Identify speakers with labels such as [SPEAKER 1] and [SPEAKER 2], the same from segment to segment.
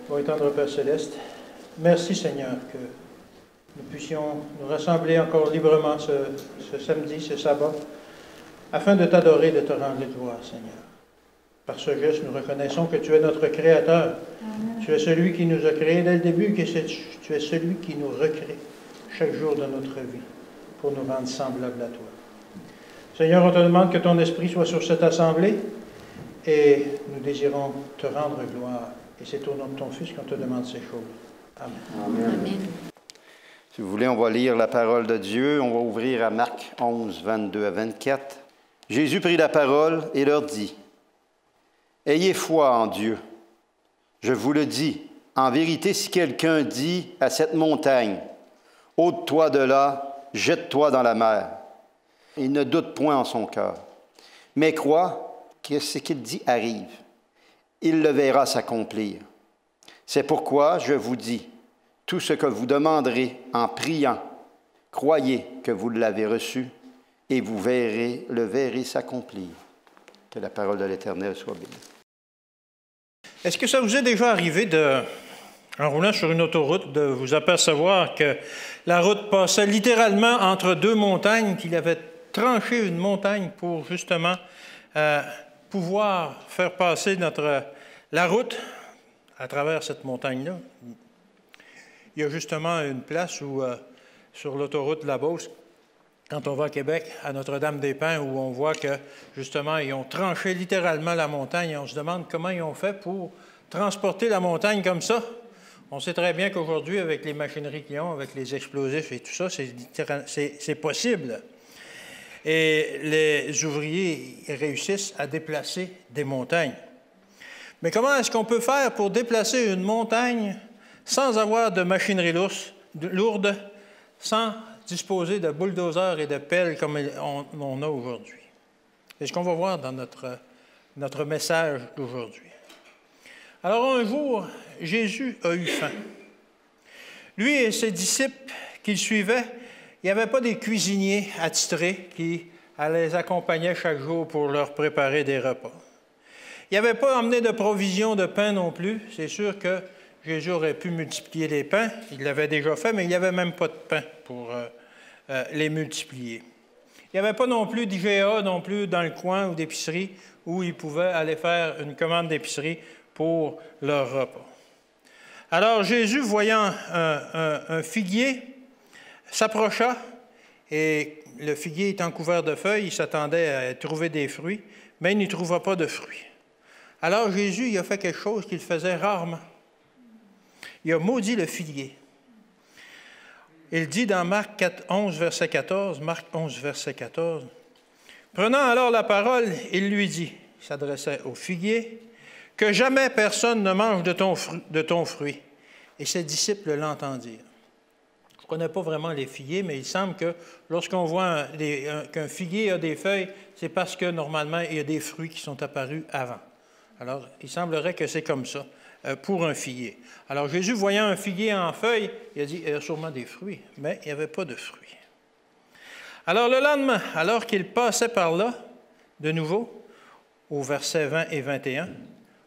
[SPEAKER 1] Bon et tendre Père Céleste, merci Seigneur que nous puissions nous rassembler encore librement ce samedi, ce sabbat, afin de t'adorer, de te rendre gloire, Seigneur. Par ce geste, nous reconnaissons que tu es notre Créateur. Amen. Tu es celui qui nous a créés dès le début, que tu es celui qui nous recrée chaque jour de notre vie pour nous rendre semblables à toi. Seigneur, on te demande que ton esprit soit sur cette assemblée et nous désirons te rendre gloire. Et c'est au nom de ton Fils qu'on te demande ces choses. Amen.
[SPEAKER 2] Amen. Amen. Si vous voulez, on va lire la parole de Dieu. On va ouvrir à Marc 11, 22 à 24. Jésus prit la parole et leur dit, « Ayez foi en Dieu. Je vous le dis, en vérité, si quelqu'un dit à cette montagne, « Ôte-toi de là, jette-toi dans la mer. » Il ne doute point en son cœur, mais croit que ce qu'il dit arrive. Il le verra s'accomplir. C'est pourquoi je vous dis, tout ce que vous demanderez en priant, croyez que vous l'avez reçu et vous le verrez s'accomplir. Que la parole de l'Éternel soit bénie.
[SPEAKER 1] Est-ce que ça vous est déjà arrivé, en roulant sur une autoroute, de vous apercevoir que la route passait littéralement entre deux montagnes, qu'il avait tranché une montagne pour justement pouvoir faire passer la route à travers cette montagne-là? Il y a justement une place où, sur l'autoroute de la Beauce, quand on va à Québec, à Notre-Dame-des-Pins, où on voit que, justement, ils ont tranché littéralement la montagne. Et on se demande comment ils ont fait pour transporter la montagne comme ça. On sait très bien qu'aujourd'hui, avec les machineries qu'ils ont, avec les explosifs et tout ça, c'est possible. Et les ouvriers réussissent à déplacer des montagnes. Mais comment est-ce qu'on peut faire pour déplacer une montagne sans avoir de machinerie lourde, sans disposer de bulldozers et de pelles comme on a aujourd'hui? C'est ce qu'on va voir dans notre message d'aujourd'hui. Alors un jour, Jésus a eu faim. Lui et ses disciples qui le suivaient, il n'y avait pas des cuisiniers attitrés qui les accompagnaient chaque jour pour leur préparer des repas. Il n'y avait pas emmené de provisions de pain non plus. C'est sûr que Jésus aurait pu multiplier les pains. Il l'avait déjà fait, mais il n'y avait même pas de pain pour les multiplier. Il n'y avait pas non plus d'IGA non plus dans le coin ou d'épicerie où ils pouvaient aller faire une commande d'épicerie pour leur repas. Alors Jésus, voyant un figuier, s'approcha et le figuier étant couvert de feuilles, il s'attendait à trouver des fruits, mais il n'y trouva pas de fruits. Alors Jésus, il a fait quelque chose qu'il faisait rarement. Il a maudit le figuier. Il dit dans Marc 11, verset 14, « Prenant alors la parole, il lui dit, il s'adressait au figuier, « Que jamais personne ne mange de ton fruit. » Et ses disciples l'entendirent. Je ne connais pas vraiment les figuiers, mais il semble que lorsqu'on voit qu'un figuier a des feuilles, c'est parce que normalement, il y a des fruits qui sont apparus avant. Alors, il semblerait que c'est comme ça pour un figuier. Alors, Jésus, voyant un figuier en feuilles, il a dit, il y a sûrement des fruits, mais il n'y avait pas de fruits. Alors, le lendemain, alors qu'il passait par là, de nouveau, au verset 20 et 21,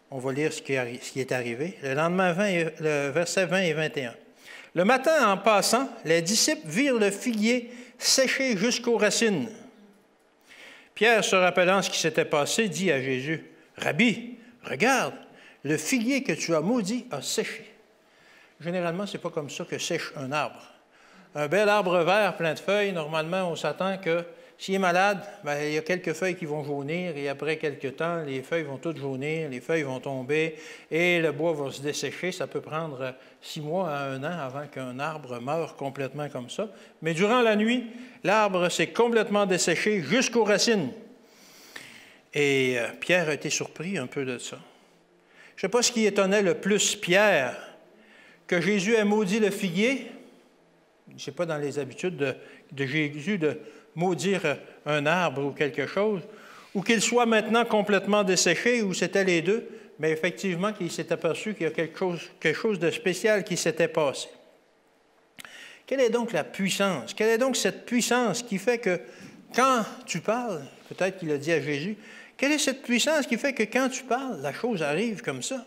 [SPEAKER 1] on va lire ce qui est arrivé. Le lendemain, le verset 20 et 21. Le matin, en passant, les disciples virent le figuier séché jusqu'aux racines. Pierre, se rappelant ce qui s'était passé, dit à Jésus, « Rabbi, regarde, le figuier que tu as maudit a séché. » Généralement, ce n'est pas comme ça que sèche un arbre. Un bel arbre vert plein de feuilles, normalement, on s'attend que s'il est malade, bien, il y a quelques feuilles qui vont jaunir et après quelques temps, les feuilles vont toutes jaunir, les feuilles vont tomber et le bois va se dessécher. Ça peut prendre 6 mois à 1 an avant qu'un arbre meure complètement comme ça. Mais durant la nuit, l'arbre s'est complètement desséché jusqu'aux racines. Et Pierre a été surpris un peu de ça. Je ne sais pas ce qui étonnait le plus Pierre, que Jésus ait maudit le figuier. Ce n'est pas dans les habitudes de Jésus de maudire un arbre ou quelque chose, ou qu'il soit maintenant complètement desséché, ou c'était les deux, mais effectivement qu'il s'est aperçu qu'il y a quelque chose de spécial qui s'était passé. Quelle est donc la puissance? Quelle est donc cette puissance qui fait que quand tu parles, peut-être qu'il a dit à Jésus, quelle est cette puissance qui fait que quand tu parles, la chose arrive comme ça?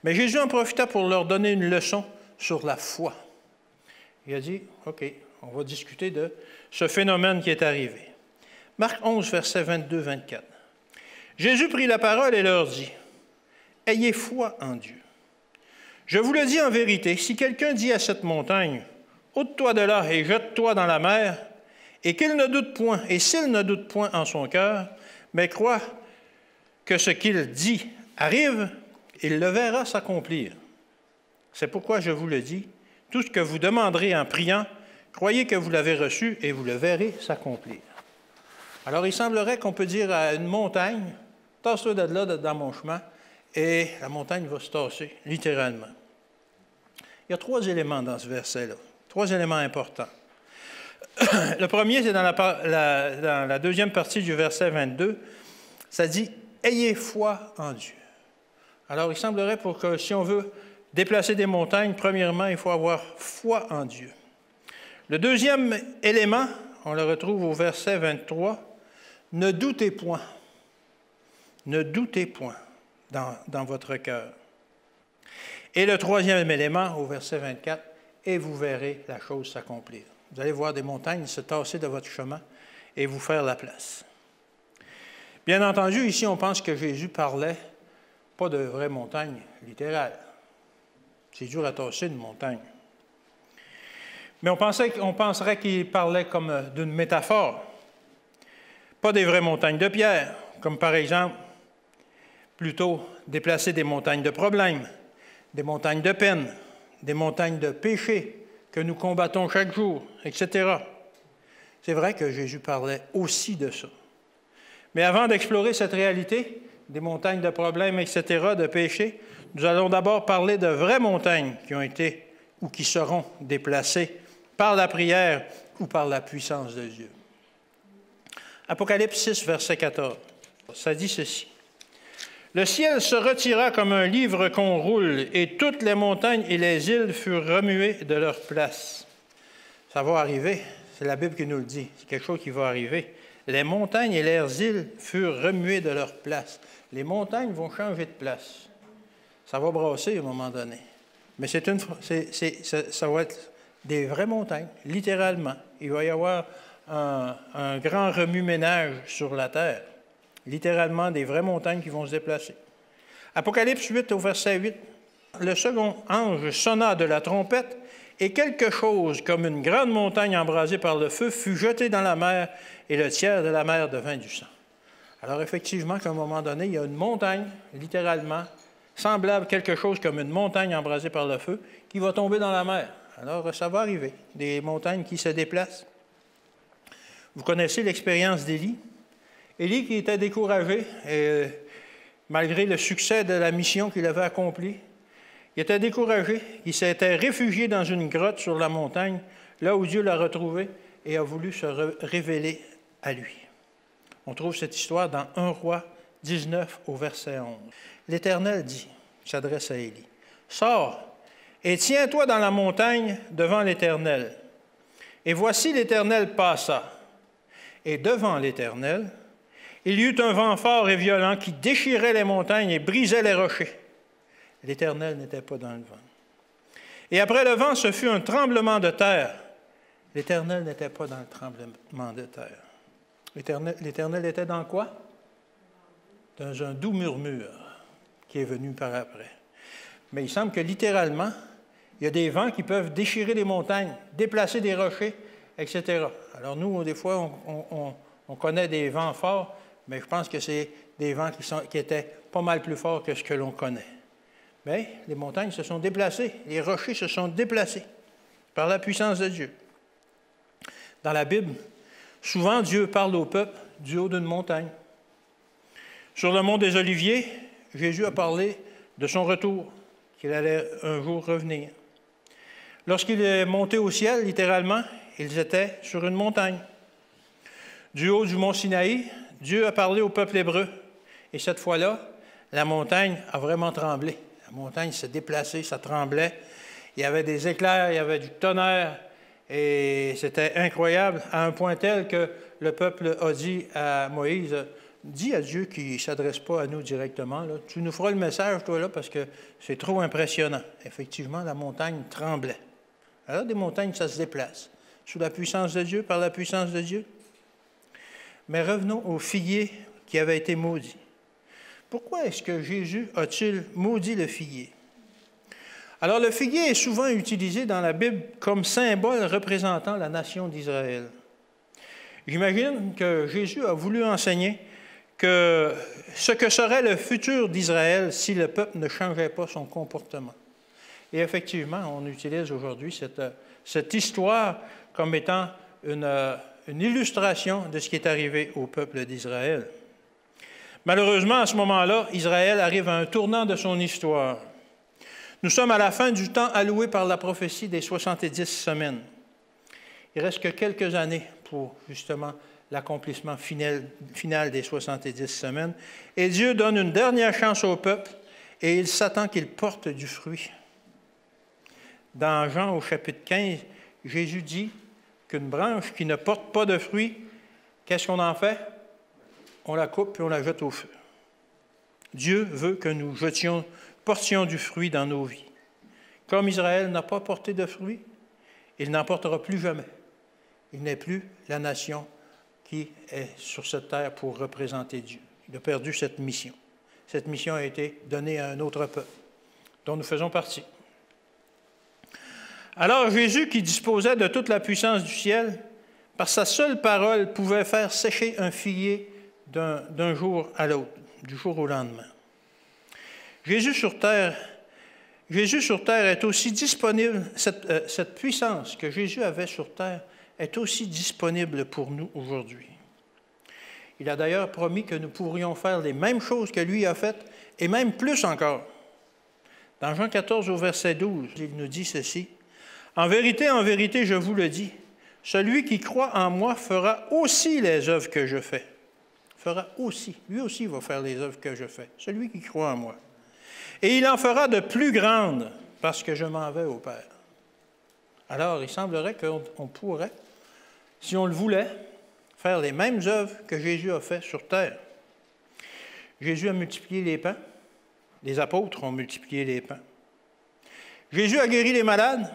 [SPEAKER 1] Mais Jésus en profita pour leur donner une leçon sur la foi. Il a dit, OK, on va discuter de ce phénomène qui est arrivé. Marc 11, versets 22-24. Jésus prit la parole et leur dit, « Ayez foi en Dieu. Je vous le dis en vérité, si quelqu'un dit à cette montagne, « Ôte-toi de là et jette-toi dans la mer », et qu'il ne doute point, et s'il ne doute point en son cœur, mais croit que ce qu'il dit arrive, il le verra s'accomplir. C'est pourquoi je vous le dis, tout ce que vous demanderez en priant, croyez que vous l'avez reçu et vous le verrez s'accomplir. » Alors, il semblerait qu'on peut dire à une montagne, « Tasse-toi de là, dans mon chemin », et la montagne va se tasser, littéralement. Il y a 3 éléments dans ce verset-là, 3 éléments importants. Le premier, c'est dans la deuxième partie du verset 22, ça dit « Ayez foi en Dieu ». Alors, il semblerait pour que si on veut déplacer des montagnes, premièrement, il faut avoir foi en Dieu. Le deuxième élément, on le retrouve au verset 23, « Ne doutez point. Ne doutez point dans votre cœur. » Et le troisième élément, au verset 24, « Et vous verrez la chose s'accomplir. » Vous allez voir des montagnes se tasser de votre chemin et vous faire la place. Bien entendu, ici, on pense que Jésus parlait pas de vraies montagnes littérales. C'est dur à tasser une montagne. Mais on penserait qu'il parlait comme d'une métaphore. Pas des vraies montagnes de pierre, comme par exemple, plutôt déplacer des montagnes de problèmes, des montagnes de peine, des montagnes de péché que nous combattons chaque jour, etc. C'est vrai que Jésus parlait aussi de ça. Mais avant d'explorer cette réalité, des montagnes de problèmes, etc., de péché, nous allons d'abord parler de vraies montagnes qui ont été ou qui seront déplacées par la prière ou par la puissance de Dieu. Apocalypse 6, verset 14, ça dit ceci. « Le ciel se retira comme un livre qu'on roule, et toutes les montagnes et les îles furent remuées de leur place. » Ça va arriver, c'est la Bible qui nous le dit, c'est quelque chose qui va arriver. Les montagnes et leurs îles furent remuées de leur place. Les montagnes vont changer de place. Ça va brasser à un moment donné. Mais ça va être des vraies montagnes, littéralement. Il va y avoir un grand remue-ménage sur la terre. Littéralement, des vraies montagnes qui vont se déplacer. Apocalypse 8, au verset 8. Le second ange sonna de la trompette, et quelque chose comme une grande montagne embrasée par le feu fut jetée dans la mer, et le tiers de la mer devint du sang. Alors, effectivement, qu'à un moment donné, il y a une montagne, littéralement, semblable quelque chose comme une montagne embrasée par le feu, qui va tomber dans la mer. Alors, ça va arriver, des montagnes qui se déplacent. Vous connaissez l'expérience d'Élie. Élie qui était découragé, malgré le succès de la mission qu'il avait accomplie, il était découragé, il s'était réfugié dans une grotte sur la montagne, là où Dieu l'a retrouvé et a voulu se révéler à lui. On trouve cette histoire dans 1 Roi 19 au verset 11. L'Éternel dit, il s'adresse à Élie, « Sors et tiens-toi dans la montagne devant l'Éternel. » Et voici l'Éternel passa. Et devant l'Éternel, il y eut un vent fort et violent qui déchirait les montagnes et brisait les rochers. L'Éternel n'était pas dans le vent. Et après le vent, ce fut un tremblement de terre. L'Éternel n'était pas dans le tremblement de terre. L'Éternel était dans quoi? Dans un doux murmure qui est venu par après. Mais il semble que littéralement, il y a des vents qui peuvent déchirer les montagnes, déplacer des rochers, etc. Alors nous, des fois, on connaît des vents forts, mais je pense que c'est des vents qui étaient pas mal plus forts que ce que l'on connaît. Mais les montagnes se sont déplacées, les rochers se sont déplacés par la puissance de Dieu. Dans la Bible, souvent Dieu parle au peuple du haut d'une montagne. Sur le mont des Oliviers, Jésus a parlé de son retour, qu'il allait un jour revenir. Lorsqu'il est monté au ciel, littéralement, ils étaient sur une montagne. Du haut du mont Sinaï, Dieu a parlé au peuple hébreu. Et cette fois-là, la montagne a vraiment tremblé. La montagne s'est déplacée, ça tremblait. Il y avait des éclairs, il y avait du tonnerre. Et c'était incroyable, à un point tel que le peuple a dit à Moïse, dit à Dieu qu'il ne s'adresse pas à nous directement. Là. Tu nous feras le message, toi, là, parce que c'est trop impressionnant. Effectivement, la montagne tremblait. Alors, des montagnes, ça se déplace. Sous la puissance de Dieu, par la puissance de Dieu. Mais revenons au figuier qui avait été maudit. Pourquoi est-ce que Jésus a-t-il maudit le figuier? Alors, le figuier est souvent utilisé dans la Bible comme symbole représentant la nation d'Israël. J'imagine que Jésus a voulu enseigner que ce que serait le futur d'Israël si le peuple ne changeait pas son comportement. Et effectivement, on utilise aujourd'hui cette histoire comme étant une illustration de ce qui est arrivé au peuple d'Israël. Malheureusement, à ce moment-là, Israël arrive à un tournant de son histoire. Nous sommes à la fin du temps alloué par la prophétie des 70 semaines. Il reste que quelques années pour, justement, l'accomplissement final des 70 semaines. Et Dieu donne une dernière chance au peuple et il s'attend qu'il porte du fruit. Dans Jean, au chapitre 15, Jésus dit qu'une branche qui ne porte pas de fruit, qu'est-ce qu'on en fait? On la coupe puis on la jette au feu. Dieu veut que nous portions du fruit dans nos vies. Comme Israël n'a pas porté de fruit, il n'en portera plus jamais. Il n'est plus la nation qui est sur cette terre pour représenter Dieu. Il a perdu cette mission. Cette mission a été donnée à un autre peuple, dont nous faisons partie. Alors Jésus, qui disposait de toute la puissance du ciel, par sa seule parole, pouvait faire sécher un figuier d'un jour à l'autre, du jour au lendemain. Jésus sur terre est aussi disponible, cette puissance que Jésus avait sur terre est aussi disponible pour nous aujourd'hui. Il a d'ailleurs promis que nous pourrions faire les mêmes choses que lui a faites, et même plus encore. Dans Jean 14, au verset 12, il nous dit ceci, « En vérité, je vous le dis, celui qui croit en moi fera aussi les œuvres que je fais. » Fera aussi. Lui aussi va faire les œuvres que je fais, celui qui croit en moi. « Et il en fera de plus grandes, parce que je m'en vais au Père. » Alors, il semblerait qu'on pourrait, si on le voulait, faire les mêmes œuvres que Jésus a faites sur terre. Jésus a multiplié les pains. Les apôtres ont multiplié les pains. Jésus a guéri les malades.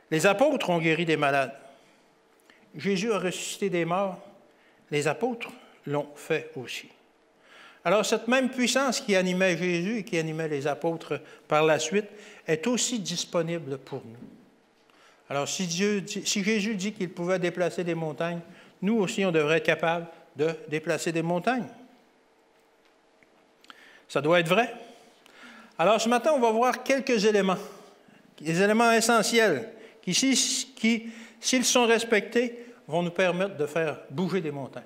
[SPEAKER 1] Les apôtres ont guéri des malades. Jésus a ressuscité des morts. Les apôtres l'ont fait aussi. Alors, cette même puissance qui animait Jésus et qui animait les apôtres par la suite est aussi disponible pour nous. Alors, si Jésus dit qu'il pouvait déplacer des montagnes, nous aussi, on devrait être capable de déplacer des montagnes. Ça doit être vrai. Alors, ce matin, on va voir quelques éléments, des éléments essentiels qui, s'ils sont respectés, vont nous permettre de faire bouger des montagnes.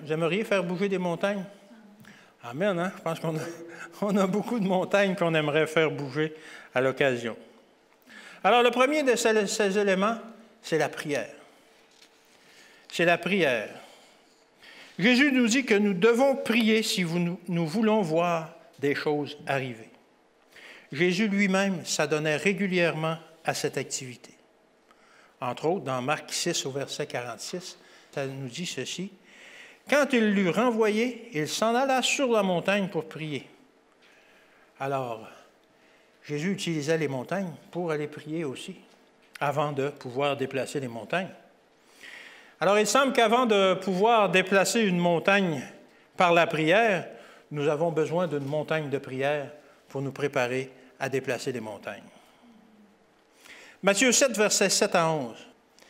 [SPEAKER 1] Vous aimeriez faire bouger des montagnes? Amen, hein? Je pense qu'on a beaucoup de montagnes qu'on aimerait faire bouger à l'occasion. Alors, le premier de ces éléments, c'est la prière. C'est la prière. Jésus nous dit que nous devons prier si nous voulons voir des choses arriver. Jésus lui-même s'adonnait régulièrement à cette activité. Entre autres, dans Marc 6, au verset 46, ça nous dit ceci. « Quand il l'eut renvoyé, il s'en alla sur la montagne pour prier. » Alors, Jésus utilisait les montagnes pour aller prier aussi, avant de pouvoir déplacer les montagnes. Alors, il semble qu'avant de pouvoir déplacer une montagne par la prière, nous avons besoin d'une montagne de prière pour nous préparer à déplacer les montagnes. Matthieu 7, versets 7 à 11.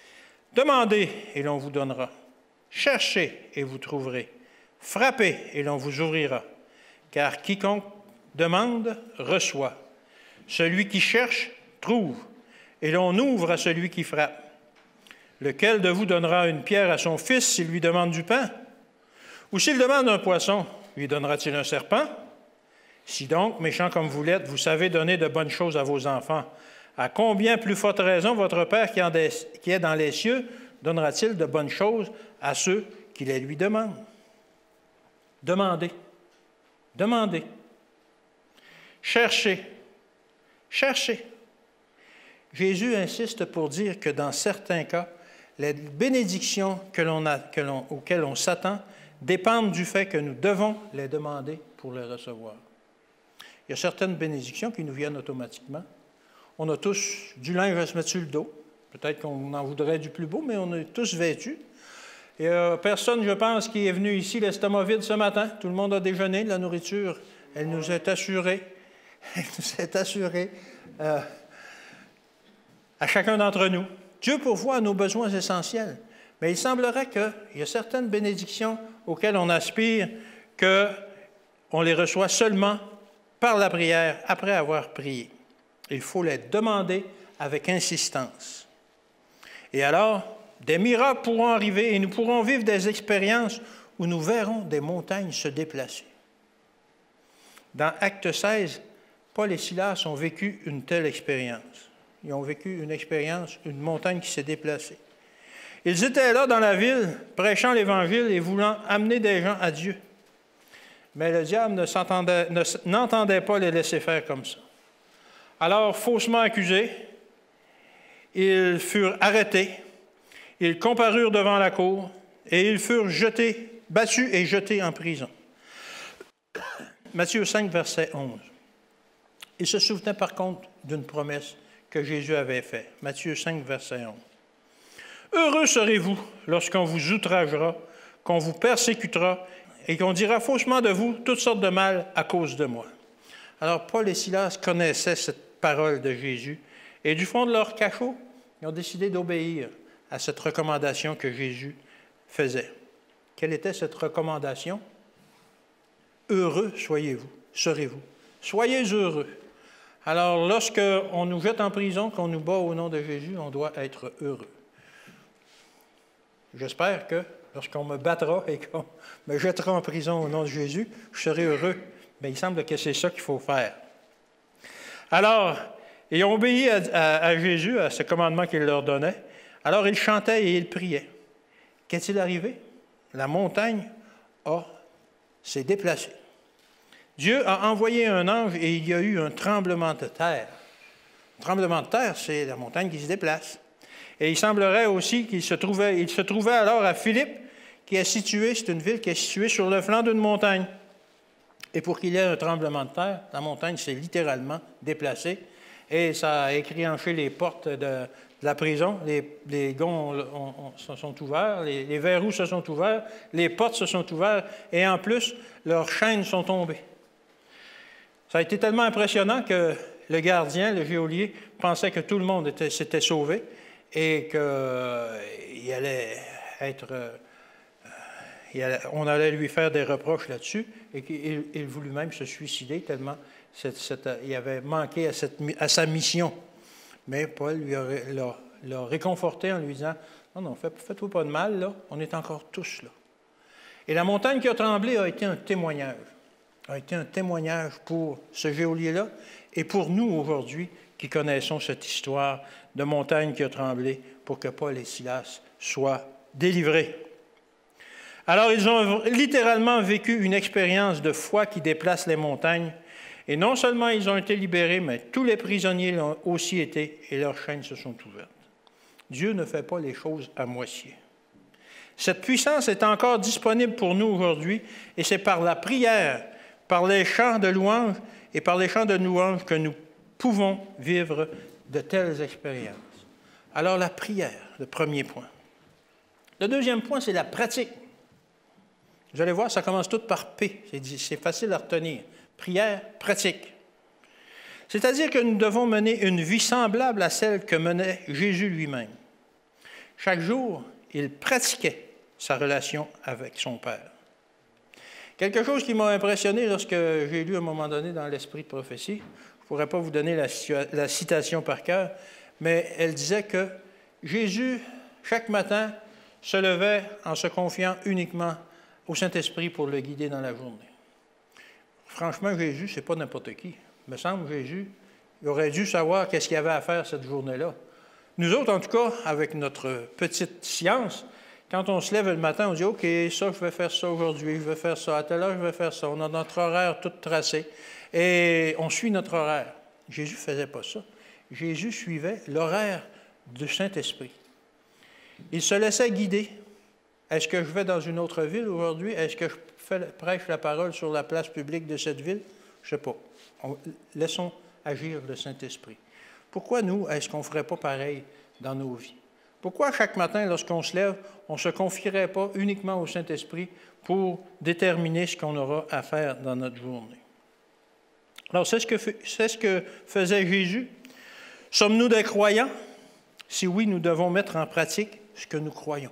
[SPEAKER 1] « Demandez, et l'on vous donnera. Cherchez, et vous trouverez. Frappez, et l'on vous ouvrira. Car quiconque demande, reçoit. Celui qui cherche, trouve. Et l'on ouvre à celui qui frappe. Lequel de vous donnera une pierre à son fils s'il lui demande du pain? Ou s'il demande un poisson, lui donnera-t-il un serpent? Si donc, méchants comme vous l'êtes, vous savez donner de bonnes choses à vos enfants, à combien plus forte raison votre Père qui est dans les cieux donnera-t-il de bonnes choses à ceux qui les lui demandent? Demandez. Demandez. Cherchez. Cherchez. Jésus insiste pour dire que dans certains cas, les bénédictions auxquelles on s'attend dépendent du fait que nous devons les demander pour les recevoir. Il y a certaines bénédictions qui nous viennent automatiquement. On a tous du linge à se mettre sur le dos. Peut-être qu'on en voudrait du plus beau, mais on est tous vêtus. Il n'y a personne, je pense, qui est venu ici l'estomac vide ce matin. Tout le monde a déjeuné, de la nourriture. Elle nous est assurée. Elle nous est assurée à chacun d'entre nous. Dieu pourvoit à nos besoins essentiels. Mais il semblerait qu'il y a certaines bénédictions auxquelles on aspire qu'on les reçoit seulement par la prière, après avoir prié. Il faut les demander avec insistance. Et alors, des miracles pourront arriver et nous pourrons vivre des expériences où nous verrons des montagnes se déplacer. Dans Acte 16, Paul et Silas ont vécu une telle expérience. Ils ont vécu une expérience, une montagne qui s'est déplacée. Ils étaient là dans la ville, prêchant l'Évangile et voulant amener des gens à Dieu. Mais le diable n'entendait pas les laisser faire comme ça. Alors, faussement accusés, ils furent arrêtés, ils comparurent devant la cour et ils furent battus et jetés en prison. Matthieu 5, verset 11. Ils se souvenaient par contre d'une promesse que Jésus avait faite. Matthieu 5, verset 11. Heureux serez-vous lorsqu'on vous outragera, qu'on vous persécutera et qu'on dira faussement de vous toutes sortes de mal à cause de moi. Alors Paul et Silas connaissaient cette parole de Jésus et du fond de leur cachot, ils ont décidé d'obéir à cette recommandation que Jésus faisait. Quelle était cette recommandation? Heureux serez-vous. Soyez heureux. Alors, lorsqu'on nous jette en prison, qu'on nous bat au nom de Jésus, on doit être heureux. J'espère que lorsqu'on me battra et qu'on me jettera en prison au nom de Jésus, je serai heureux. Mais il semble que c'est ça qu'il faut faire. Alors, ils ont obéi à Jésus, à ce commandement qu'il leur donnait. Alors, ils chantaient et ils priaient. Qu'est-il arrivé? La montagne s'est déplacée. Dieu a envoyé un ange et il y a eu un tremblement de terre. Un tremblement de terre, c'est la montagne qui se déplace. Et il semblerait aussi qu'il se trouvait alors à Philippe, c'est une ville qui est située sur le flanc d'une montagne. Et pour qu'il y ait un tremblement de terre, la montagne s'est littéralement déplacée et ça a écréanché les portes de la prison. Les gonds se sont ouverts, les verrous se sont ouverts, les portes se sont ouvertes et en plus, leurs chaînes sont tombées. Ça a été tellement impressionnant que le gardien, le geôlier, pensait que tout le monde s'était sauvé et qu'il allait on allait lui faire des reproches là-dessus et qu'il voulut même se suicider tellement il avait manqué à sa mission. Mais Paul l'a réconforté en lui disant « Non, faites-vous pas de mal, là, on est encore tous là. » Et la montagne qui a tremblé a été un témoignage. A été un témoignage pour ce geôlier-là et pour nous aujourd'hui qui connaissons cette histoire de montagne qui a tremblé pour que Paul et Silas soient délivrés. Alors, ils ont littéralement vécu une expérience de foi qui déplace les montagnes. Et non seulement ils ont été libérés, mais tous les prisonniers l'ont aussi été et leurs chaînes se sont ouvertes. Dieu ne fait pas les choses à moitié. Cette puissance est encore disponible pour nous aujourd'hui et c'est par la prière, par les chants de louange et par les chants de louange que nous pouvons vivre de telles expériences. Alors la prière, le premier point. Le deuxième point, c'est la pratique. Vous allez voir, ça commence tout par P. C'est facile à retenir. Prière, pratique. C'est-à-dire que nous devons mener une vie semblable à celle que menait Jésus lui-même. Chaque jour, il pratiquait sa relation avec son Père. Quelque chose qui m'a impressionné lorsque j'ai lu à un moment donné dans l'Esprit de prophétie, je ne pourrais pas vous donner la citation par cœur, mais elle disait que Jésus, chaque matin, se levait en se confiant uniquement au Saint-Esprit pour le guider dans la journée. Franchement, Jésus, ce n'est pas n'importe qui. Il me semble que Jésus, il aurait dû savoir qu'est-ce qu'il y avait à faire cette journée-là. Nous autres, en tout cas, avec notre petite science, quand on se lève le matin, on dit « OK, ça, je vais faire ça aujourd'hui, je vais faire ça, à telle heure, je vais faire ça. » On a notre horaire tout tracé et on suit notre horaire. Jésus ne faisait pas ça. Jésus suivait l'horaire du Saint-Esprit. Il se laissait guider. Est-ce que je vais dans une autre ville aujourd'hui? Est-ce que je prêche la parole sur la place publique de cette ville? Je ne sais pas. Laissons agir le Saint-Esprit. Pourquoi nous, est-ce qu'on ne ferait pas pareil dans nos vies? Pourquoi chaque matin, lorsqu'on se lève, on ne se confierait pas uniquement au Saint-Esprit pour déterminer ce qu'on aura à faire dans notre journée? Alors, c'est ce que faisait Jésus. Sommes-nous des croyants? Si oui, nous devons mettre en pratique ce que nous croyons.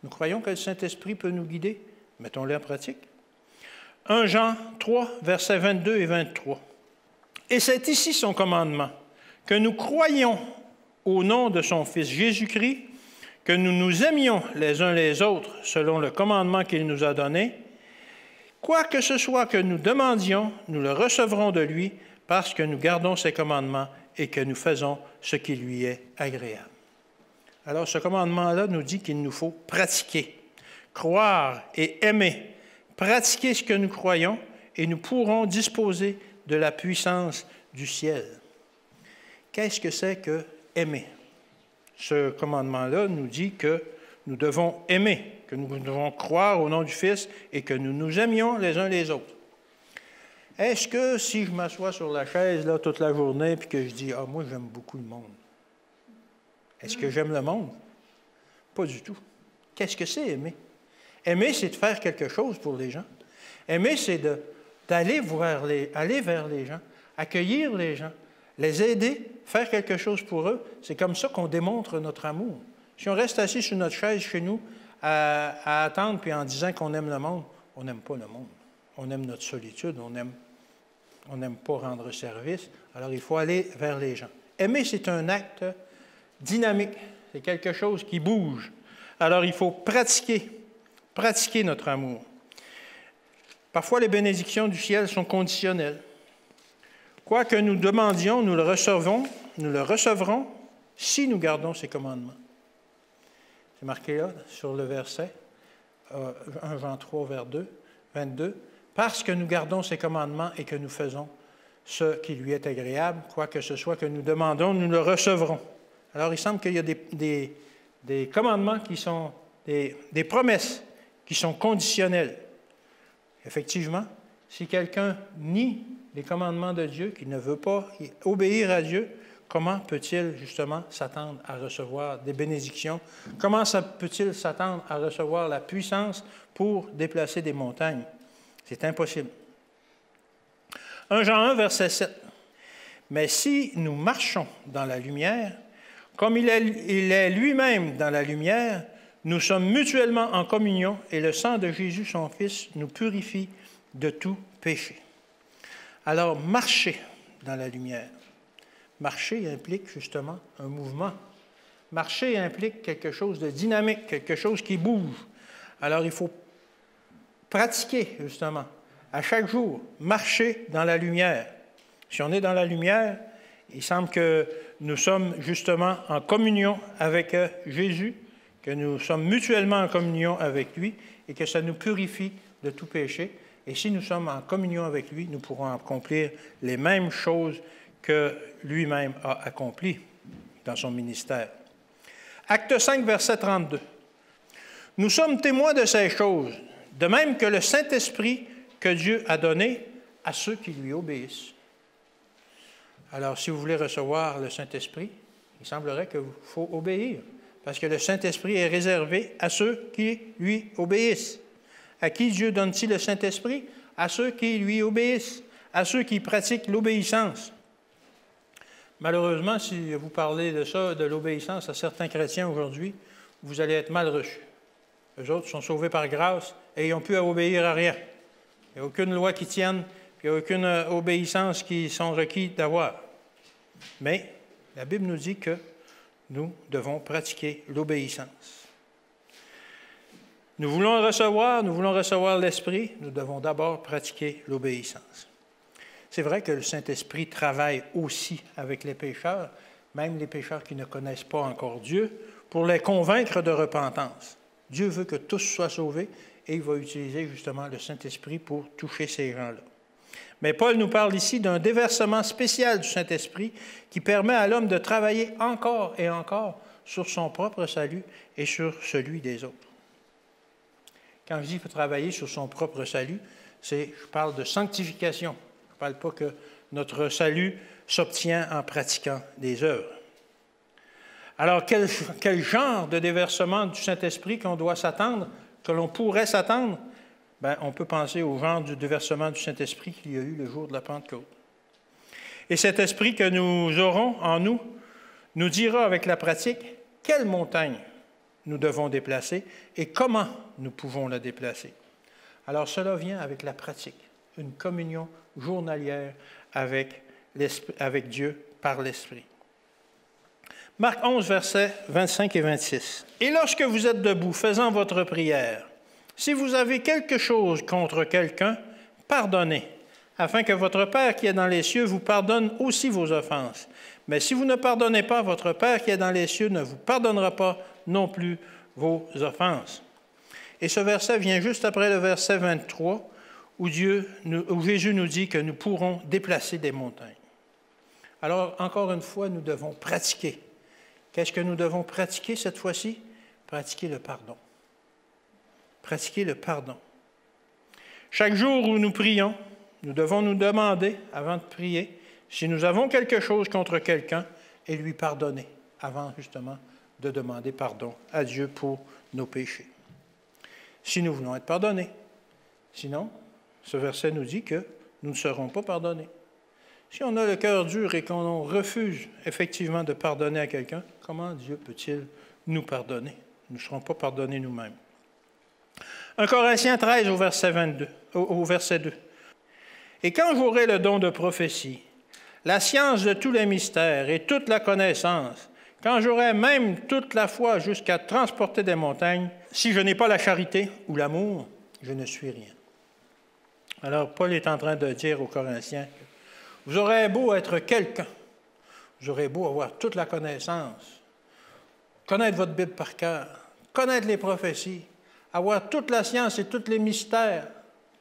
[SPEAKER 1] Nous croyons que le Saint-Esprit peut nous guider. Mettons-le en pratique. 1 Jean 3, versets 22 et 23. « Et c'est ici son commandement, que nous croyions au nom de son Fils Jésus-Christ, que nous nous aimions les uns les autres selon le commandement qu'il nous a donné. Quoi que ce soit que nous demandions, nous le recevrons de lui parce que nous gardons ses commandements et que nous faisons ce qui lui est agréable. » Alors, ce commandement-là nous dit qu'il nous faut pratiquer, croire et aimer, pratiquer ce que nous croyons et nous pourrons disposer de la puissance du ciel. Qu'est-ce que c'est que aimer? Ce commandement-là nous dit que nous devons aimer, que nous devons croire au nom du Fils et que nous nous aimions les uns les autres. Est-ce que si je m'assois sur la chaise là, toute la journée et que je dis « Ah, moi, j'aime beaucoup le monde », est-ce que j'aime le monde? Pas du tout. Qu'est-ce que c'est aimer? Aimer, c'est de faire quelque chose pour les gens. Aimer, c'est d'aller aller vers les gens, accueillir les gens, les aider, faire quelque chose pour eux. C'est comme ça qu'on démontre notre amour. Si on reste assis sur notre chaise chez nous à attendre puis en disant qu'on aime le monde, on n'aime pas le monde. On aime notre solitude, on n'aime pas rendre service. Alors, il faut aller vers les gens. Aimer, c'est un acte dynamique. C'est quelque chose qui bouge. Alors, il faut pratiquer notre amour. Parfois, les bénédictions du ciel sont conditionnelles. Quoi que nous demandions, nous le recevrons si nous gardons ses commandements. C'est marqué là, sur le verset 1 Jean 3, vers 22. Parce que nous gardons ses commandements et que nous faisons ce qui lui est agréable, quoi que ce soit que nous demandons, nous le recevrons. Alors, il semble qu'il y a des commandements qui sont des promesses qui sont conditionnelles. Effectivement, si quelqu'un nie les commandements de Dieu, qu'il ne veut pas obéir à Dieu, comment peut-il justement s'attendre à recevoir des bénédictions? Comment peut-il s'attendre à recevoir la puissance pour déplacer des montagnes? C'est impossible. 1 Jean 1, verset 7. « Mais si nous marchons dans la lumière, comme il est lui-même dans la lumière, nous sommes mutuellement en communion et le sang de Jésus, son Fils, nous purifie de tout péché. » Alors, marcher dans la lumière. Marcher implique justement un mouvement. Marcher implique quelque chose de dynamique, quelque chose qui bouge. Alors, il faut pratiquer, justement, à chaque jour, marcher dans la lumière. Si on est dans la lumière, il semble que nous sommes justement en communion avec Jésus, que nous sommes mutuellement en communion avec lui et que ça nous purifie de tout péché. Et si nous sommes en communion avec lui, nous pourrons accomplir les mêmes choses que lui-même a accomplies dans son ministère. Acte 5, verset 32. « Nous sommes témoins de ces choses, de même que le Saint-Esprit que Dieu a donné à ceux qui lui obéissent. » Alors, si vous voulez recevoir le Saint-Esprit, il semblerait qu'il faut obéir, parce que le Saint-Esprit est réservé à ceux qui lui obéissent. À qui Dieu donne-t-il le Saint-Esprit? À ceux qui lui obéissent, à ceux qui pratiquent l'obéissance. Malheureusement, si vous parlez de ça, de l'obéissance à certains chrétiens aujourd'hui, vous allez être mal reçus. Eux autres sont sauvés par grâce et ils n'ont plus à obéir à rien. Il n'y a aucune loi qui tienne, il n'y a aucune obéissance qui sont requis d'avoir. Mais la Bible nous dit que nous devons pratiquer l'obéissance. Nous voulons recevoir l'Esprit, nous devons d'abord pratiquer l'obéissance. C'est vrai que le Saint-Esprit travaille aussi avec les pécheurs, même les pécheurs qui ne connaissent pas encore Dieu, pour les convaincre de repentance. Dieu veut que tous soient sauvés et il va utiliser justement le Saint-Esprit pour toucher ces gens-là. Mais Paul nous parle ici d'un déversement spécial du Saint-Esprit qui permet à l'homme de travailler encore et encore sur son propre salut et sur celui des autres. Quand je dis travailler sur son propre salut, je parle de sanctification. Je ne parle pas que notre salut s'obtient en pratiquant des œuvres. Alors, quel genre de déversement du Saint-Esprit qu'on doit s'attendre, que l'on pourrait s'attendre? Bien, on peut penser au genre du déversement du Saint-Esprit qu'il y a eu le jour de la Pentecôte. Et cet esprit que nous aurons en nous nous dira avec la pratique quelle montagne nous devons déplacer et comment nous pouvons la déplacer. Alors cela vient avec la pratique, une communion journalière avec Dieu par l'Esprit. Marc 11, versets 25 et 26. « Et lorsque vous êtes debout, faisant votre prière, si vous avez quelque chose contre quelqu'un, pardonnez, afin que votre Père qui est dans les cieux vous pardonne aussi vos offenses. Mais si vous ne pardonnez pas, votre Père qui est dans les cieux ne vous pardonnera pas non plus vos offenses. » Et ce verset vient juste après le verset 23, où Jésus nous dit que nous pourrons déplacer des montagnes. Alors, encore une fois, nous devons pratiquer. Qu'est-ce que nous devons pratiquer cette fois-ci? Pratiquer le pardon. Pratiquer le pardon. Chaque jour où nous prions, nous devons nous demander, avant de prier, si nous avons quelque chose contre quelqu'un et lui pardonner, avant justement de demander pardon à Dieu pour nos péchés. Si nous voulons être pardonnés. Sinon, ce verset nous dit que nous ne serons pas pardonnés. Si on a le cœur dur et qu'on refuse effectivement de pardonner à quelqu'un, comment Dieu peut-il nous pardonner? Nous ne serons pas pardonnés nous-mêmes. 1 Corinthiens 13 au verset 2. « Et quand j'aurai le don de prophétie, la science de tous les mystères et toute la connaissance, quand j'aurai même toute la foi jusqu'à transporter des montagnes, si je n'ai pas la charité ou l'amour, je ne suis rien. » Alors, Paul est en train de dire aux Corinthiens, vous aurez beau être quelqu'un, vous aurez beau avoir toute la connaissance, connaître votre Bible par cœur, connaître les prophéties, avoir toute la science et tous les mystères,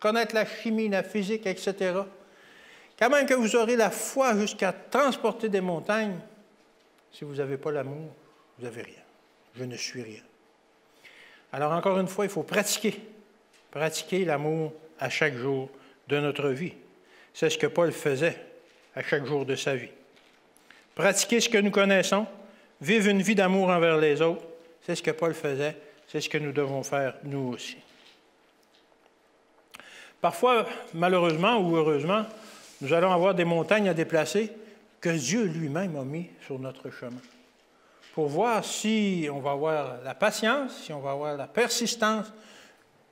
[SPEAKER 1] connaître la chimie, la physique, etc. Quand même que vous aurez la foi jusqu'à transporter des montagnes, si vous n'avez pas l'amour, vous n'avez rien. Je ne suis rien. Alors, encore une fois, il faut pratiquer l'amour à chaque jour de notre vie. C'est ce que Paul faisait à chaque jour de sa vie. Pratiquer ce que nous connaissons, vivre une vie d'amour envers les autres, c'est ce que Paul faisait, c'est ce que nous devons faire nous aussi. Parfois, malheureusement ou heureusement, nous allons avoir des montagnes à déplacer que Dieu lui-même a mis sur notre chemin, pour voir si on va avoir la patience, si on va avoir la persistance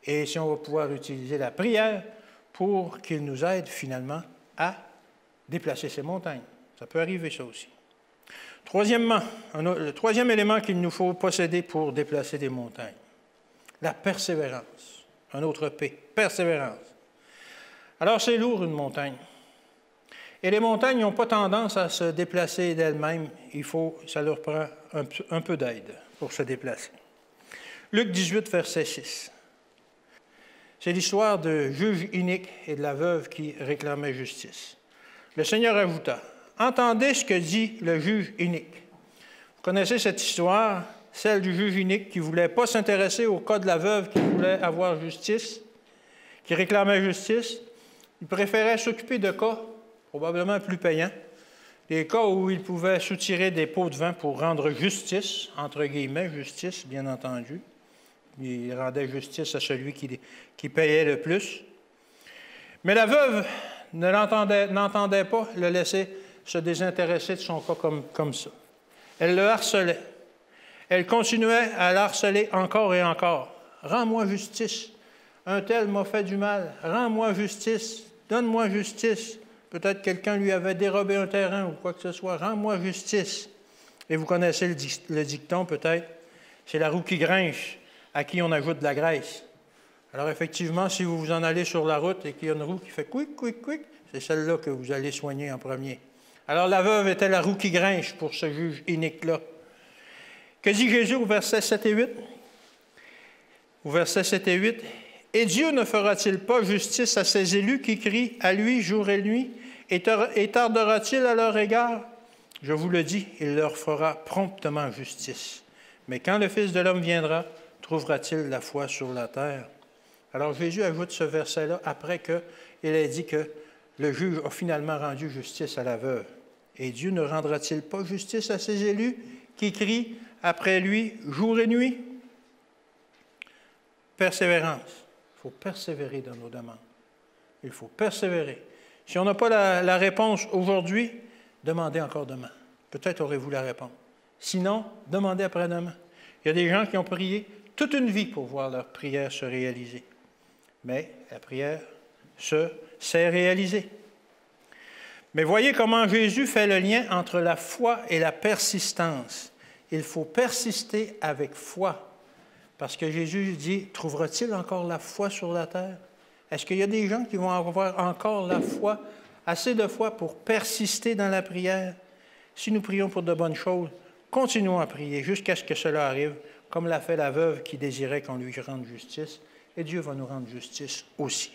[SPEAKER 1] et si on va pouvoir utiliser la prière pour qu'il nous aide finalement à déplacer ces montagnes. Ça peut arriver, ça aussi. Troisièmement, le troisième élément qu'il nous faut posséder pour déplacer des montagnes, la persévérance. Un autre P, persévérance. Alors, c'est lourd, une montagne. Et les montagnes n'ont pas tendance à se déplacer d'elles-mêmes. Ça leur prend un peu d'aide pour se déplacer. Luc 18, verset 6. C'est l'histoire du juge inique et de la veuve qui réclamait justice. Le Seigneur ajouta, « Entendez ce que dit le juge inique. » Vous connaissez cette histoire, celle du juge inique qui ne voulait pas s'intéresser au cas de la veuve qui voulait avoir justice, qui réclamait justice. Il préférait s'occuper de cas probablement plus payants, des cas où il pouvait soutirer des pots de vin pour rendre justice, entre guillemets, justice, bien entendu. Il rendait justice à celui qui payait le plus. Mais la veuve n'entendait pas le laisser se désintéresser de son cas comme ça. Elle le harcelait. Elle continuait à le harceler encore et encore. « Rends-moi justice. Un tel m'a fait du mal. Rends-moi justice. Donne-moi justice. » Peut-être quelqu'un lui avait dérobé un terrain ou quoi que ce soit. « Rends-moi justice. » Et vous connaissez le dicton peut-être. C'est la roue qui grinche à qui on ajoute de la graisse. Alors effectivement, si vous vous en allez sur la route et qu'il y a une roue qui fait « quick, quick, quick », c'est celle-là que vous allez soigner en premier. Alors la veuve était la roue qui grinche pour ce juge inique-là. Que dit Jésus au verset 7 et 8? Au verset 7 et 8, « Et Dieu ne fera-t-il pas justice à ses élus qui crient à lui jour et nuit, et tardera-t-il à leur égard? Je vous le dis, il leur fera promptement justice. Mais quand le Fils de l'homme viendra, trouvera-t-il la foi sur la terre? » Alors Jésus ajoute ce verset-là après qu'il ait dit que le juge a finalement rendu justice à la veuve. Et Dieu ne rendra-t-il pas justice à ses élus qui crient après lui jour et nuit? Persévérance. Il faut persévérer dans nos demandes. Il faut persévérer. Si on n'a pas la réponse aujourd'hui, demandez encore demain. Peut-être aurez-vous la réponse. Sinon, demandez après-demain. Il y a des gens qui ont prié toute une vie pour voir leur prière se réaliser. Mais la prière s'est réalisée. Mais voyez comment Jésus fait le lien entre la foi et la persistance. Il faut persister avec foi. Parce que Jésus dit, trouvera-t-il encore la foi sur la terre? Est-ce qu'il y a des gens qui vont avoir encore la foi, assez de foi pour persister dans la prière? Si nous prions pour de bonnes choses, continuons à prier jusqu'à ce que cela arrive, comme l'a fait la veuve qui désirait qu'on lui rende justice, et Dieu va nous rendre justice aussi.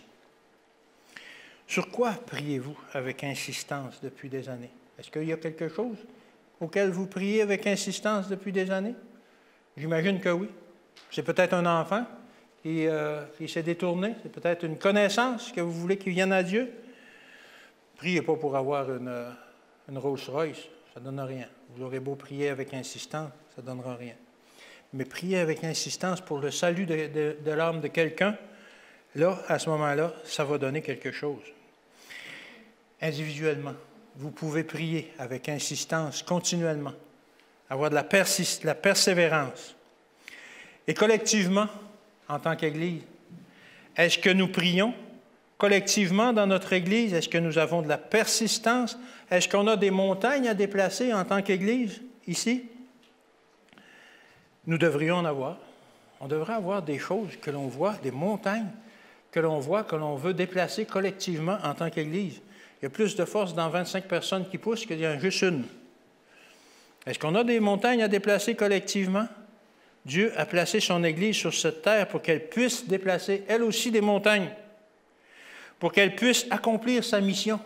[SPEAKER 1] Sur quoi priez-vous avec insistance depuis des années? Est-ce qu'il y a quelque chose auquel vous priez avec insistance depuis des années? J'imagine que oui. C'est peut-être un enfant qui s'est détourné, c'est peut-être une connaissance que vous voulez qu'il vienne à Dieu. Priez pas pour avoir une Rolls-Royce, ça ne donne rien. Vous aurez beau prier avec insistance, ça ne donnera rien. Mais priez avec insistance pour le salut de l'âme de quelqu'un, là, à ce moment-là, ça va donner quelque chose. Individuellement, vous pouvez prier avec insistance, continuellement, avoir de la persévérance. Et collectivement, en tant qu'Église, est-ce que nous prions collectivement dans notre Église? Est-ce que nous avons de la persistance? Est-ce qu'on a des montagnes à déplacer en tant qu'Église, ici? Nous devrions en avoir. On devrait avoir des choses que l'on voit, des montagnes que l'on voit, que l'on veut déplacer collectivement en tant qu'Église. Il y a plus de force dans 25 personnes qui poussent qu'il y en a juste une. Est-ce qu'on a des montagnes à déplacer collectivement? Dieu a placé son Église sur cette terre pour qu'elle puisse déplacer, elle aussi, des montagnes, pour qu'elle puisse accomplir sa mission.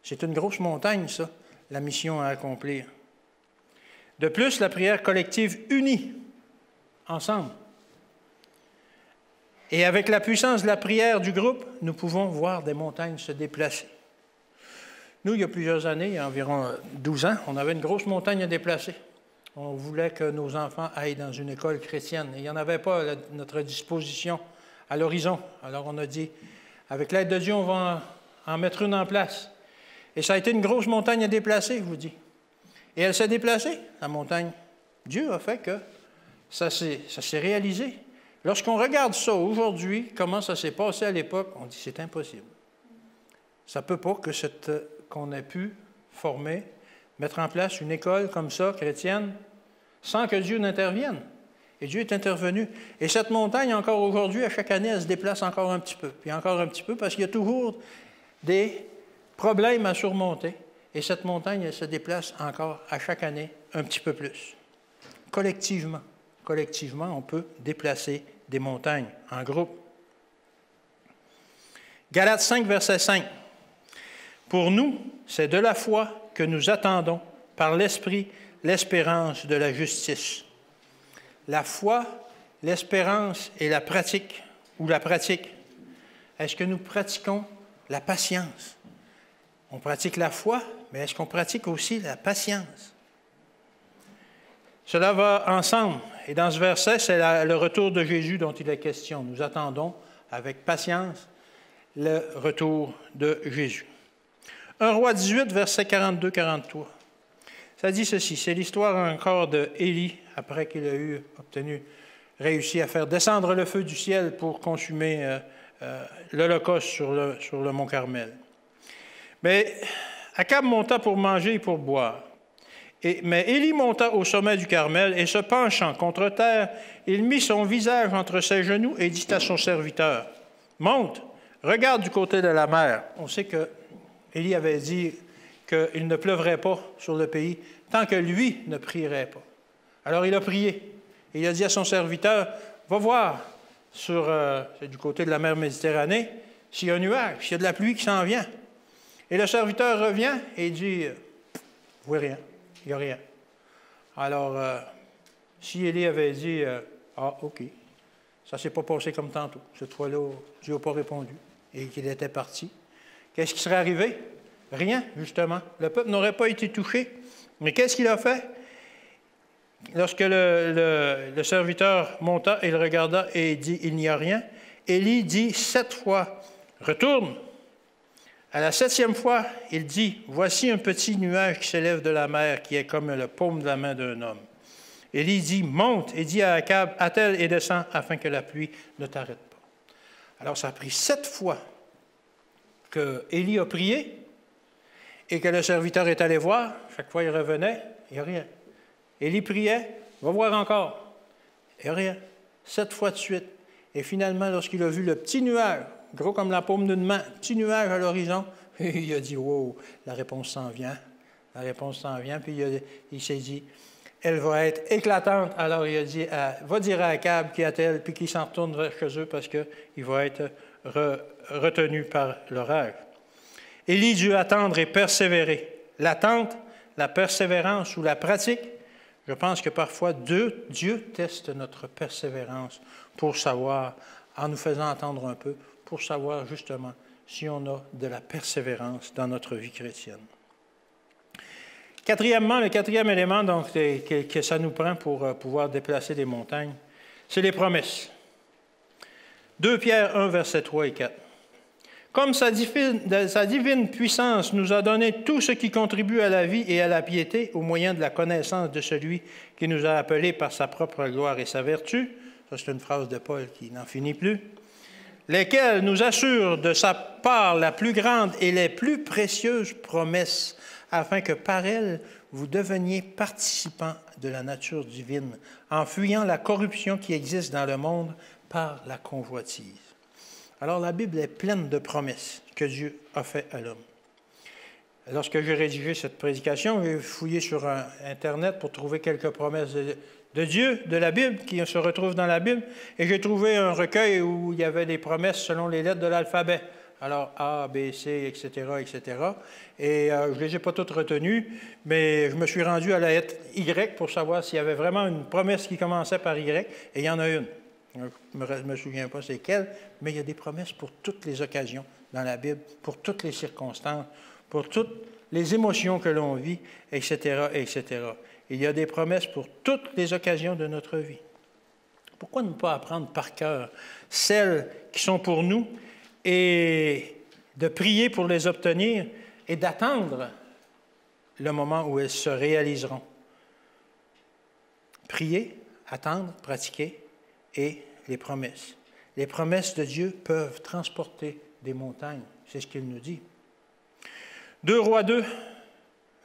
[SPEAKER 1] C'est une grosse montagne, ça, la mission à accomplir. De plus, la prière collective unie, ensemble. Et avec la puissance de la prière du groupe, nous pouvons voir des montagnes se déplacer. Nous, il y a plusieurs années, il y a environ 12 ans, on avait une grosse montagne à déplacer. On voulait que nos enfants aillent dans une école chrétienne. Et il n'y en avait pas à notre disposition à l'horizon. Alors on a dit, avec l'aide de Dieu, on va en mettre une en place. Et ça a été une grosse montagne à déplacer, je vous dis. Et elle s'est déplacée, la montagne. Dieu a fait que ça s'est réalisé. Lorsqu'on regarde ça aujourd'hui, comment ça s'est passé à l'époque, on dit c'est impossible. Ça ne peut pas qu'on ait pu former, mettre en place une école comme ça, chrétienne, sans que Dieu n'intervienne. Et Dieu est intervenu. Et cette montagne, encore aujourd'hui, à chaque année, elle se déplace encore un petit peu, puis encore un petit peu, parce qu'il y a toujours des problèmes à surmonter. Et cette montagne, elle se déplace encore à chaque année un petit peu plus. Collectivement, on peut déplacer des montagnes en groupe. Galates 5, verset 5. Pour nous, c'est de la foi que nous attendons par l'Esprit l'espérance de la justice. La foi, l'espérance et la pratique, ou la pratique. Est-ce que nous pratiquons la patience? On pratique la foi, mais est-ce qu'on pratique aussi la patience? Cela va ensemble. Et dans ce verset, c'est le retour de Jésus dont il est question. Nous attendons avec patience le retour de Jésus. 1 Roi 18, verset 42-43. Ça dit ceci, c'est l'histoire encore d'Élie, après qu'il a réussi à faire descendre le feu du ciel pour consumer l'Holocauste sur le mont Carmel. Mais Akab monta pour manger et pour boire. Mais Élie monta au sommet du Carmel et se penchant contre terre, il mit son visage entre ses genoux et dit à son serviteur, « Monte, regarde du côté de la mer. » On sait que Élie avait dit qu'il ne pleuvrait pas sur le pays tant que lui ne prierait pas. Alors il a prié. Et il a dit à son serviteur, « Va voir du côté de la mer Méditerranée s'il y a un nuage, s'il y a de la pluie qui s'en vient. » Et le serviteur revient et dit, « Vous voyez rien, il n'y a rien. » Alors, Si Élie avait dit ah, OK, ça ne s'est pas passé comme tantôt, cette fois-là, Dieu n'a pas répondu, et qu'il était parti, qu'est-ce qui serait arrivé? Rien, justement. Le peuple n'aurait pas été touché. Mais qu'est-ce qu'il a fait? Lorsque le serviteur monta, il regarda et dit, il n'y a rien. Élie dit 7 fois, retourne. À la 7e fois, il dit, voici un petit nuage qui s'élève de la mer, qui est comme le paume de la main d'un homme. Élie dit, monte, et dit à Akab, attelle et descends, afin que la pluie ne t'arrête pas. Alors, ça a pris 7 fois que Élie a prié, et que le serviteur est allé voir. Chaque fois, il revenait, il n'y a rien. Élie priait, va voir encore. Il n'y a rien. 7 fois de suite. Et finalement, lorsqu'il a vu le petit nuage, gros comme la paume d'une main, petit nuage à l'horizon, il a dit, wow, la réponse s'en vient. La réponse s'en vient. Puis il s'est dit, elle va être éclatante. Alors il a dit, va dire à Akab qui attelle, puis qu'il s'en retourne chez eux parce qu'il va être retenu par l'orage. Élie dut attendre et persévérer. L'attente, la persévérance ou la pratique, je pense que parfois Dieu teste notre persévérance pour savoir, en nous faisant attendre un peu, pour savoir justement si on a de la persévérance dans notre vie chrétienne. Quatrièmement, le 4e élément donc, que ça nous prend pour pouvoir déplacer des montagnes, c'est les promesses. 2 Pierre 1, versets 3 et 4. Comme sa divine puissance nous a donné tout ce qui contribue à la vie et à la piété au moyen de la connaissance de celui qui nous a appelés par sa propre gloire et sa vertu, ça c'est une phrase de Paul qui n'en finit plus, lesquels nous assurent de sa part la plus grande et les plus précieuses promesses, afin que par elles vous deveniez participants de la nature divine, en fuyant la corruption qui existe dans le monde par la convoitise. Alors, la Bible est pleine de promesses que Dieu a faites à l'homme. Lorsque j'ai rédigé cette prédication, j'ai fouillé sur Internet pour trouver quelques promesses de Dieu, de la Bible, qui se retrouvent dans la Bible, et j'ai trouvé un recueil où il y avait des promesses selon les lettres de l'alphabet. Alors, A, B, C, etc., etc. Et je ne les ai pas toutes retenues, mais je me suis rendu à la lettre Y pour savoir s'il y avait vraiment une promesse qui commençait par Y, et il y en a une. Je ne me souviens pas c'est quelle, mais il y a des promesses pour toutes les occasions dans la Bible, pour toutes les circonstances, pour toutes les émotions que l'on vit, etc., etc. Il y a des promesses pour toutes les occasions de notre vie. Pourquoi ne pas apprendre par cœur celles qui sont pour nous et de prier pour les obtenir et d'attendre le moment où elles se réaliseront? Prier, attendre, pratiquer et les promesses. Les promesses de Dieu peuvent transporter des montagnes. C'est ce qu'il nous dit. 2 Rois 2,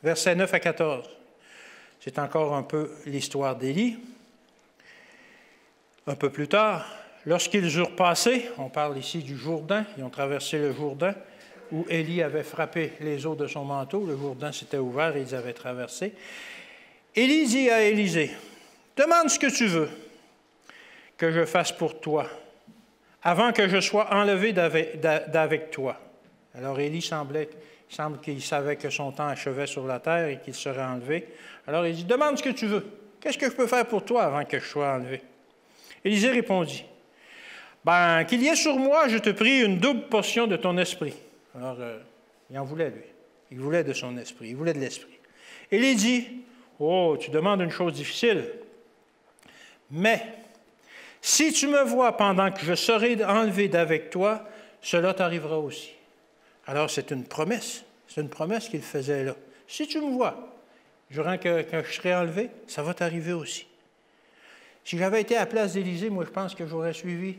[SPEAKER 1] versets 9 à 14. C'est encore un peu l'histoire d'Élie. Un peu plus tard, lorsqu'ils eurent passé, on parle ici du Jourdain, ils ont traversé le Jourdain, où Élie avait frappé les eaux de son manteau, le Jourdain s'était ouvert et ils avaient traversé. Élie dit à Élisée, « Demande ce que tu veux que je fasse pour toi, avant que je sois enlevé d'avec toi. » Alors Élie semble qu'il savait que son temps achevait sur la terre et qu'il serait enlevé. Alors il dit, « Demande ce que tu veux. Qu'est-ce que je peux faire pour toi avant que je sois enlevé? » Élisée répondit, « Ben, qu'il y ait sur moi, je te prie, une double portion de ton esprit. » Alors, il en voulait, lui. Il voulait de son esprit. Il voulait de l'esprit. Élie dit, « Oh, tu demandes une chose difficile. Mais si tu me vois pendant que je serai enlevé d'avec toi, cela t'arrivera aussi. » Alors, c'est une promesse. C'est une promesse qu'il faisait là. Si tu me vois, durant que je serai enlevé, ça va t'arriver aussi. Si j'avais été à la place d'Élisée, moi, je pense que j'aurais suivi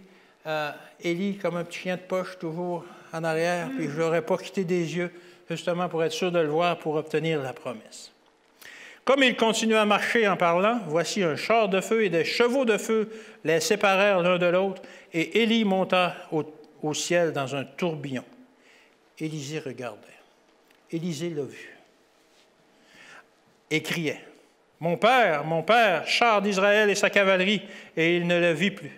[SPEAKER 1] Élie comme un petit chien de poche, toujours en arrière, puis je ne l'aurais pas quitté des yeux, justement pour être sûr de le voir, pour obtenir la promesse. Comme il continuait à marcher en parlant, voici un char de feu et des chevaux de feu les séparèrent l'un de l'autre, et Élie monta au ciel dans un tourbillon. Élisée regardait. Élisée l'a vu et criait, « Mon père, char d'Israël et sa cavalerie », et il ne le vit plus.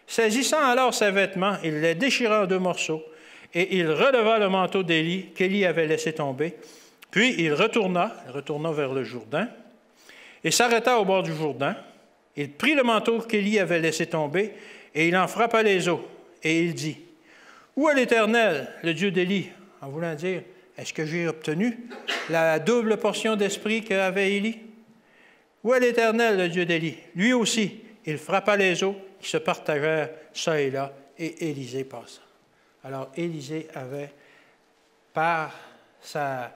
[SPEAKER 1] Saisissant alors ses vêtements, il les déchira en 2 morceaux, et il releva le manteau d'Élie qu'Élie avait laissé tomber. Puis il retourna vers le Jourdain, et s'arrêta au bord du Jourdain. Il prit le manteau qu'Élie avait laissé tomber, et il en frappa les os. Et il dit, « Où est l'Éternel, le Dieu d'Élie? » En voulant dire, est-ce que j'ai obtenu la double portion d'esprit qu'avait Élie? Où est l'Éternel, le Dieu d'Élie? Lui aussi, il frappa les os qui se partagèrent ça et là, et Élisée passa. Alors Élisée avait, par sa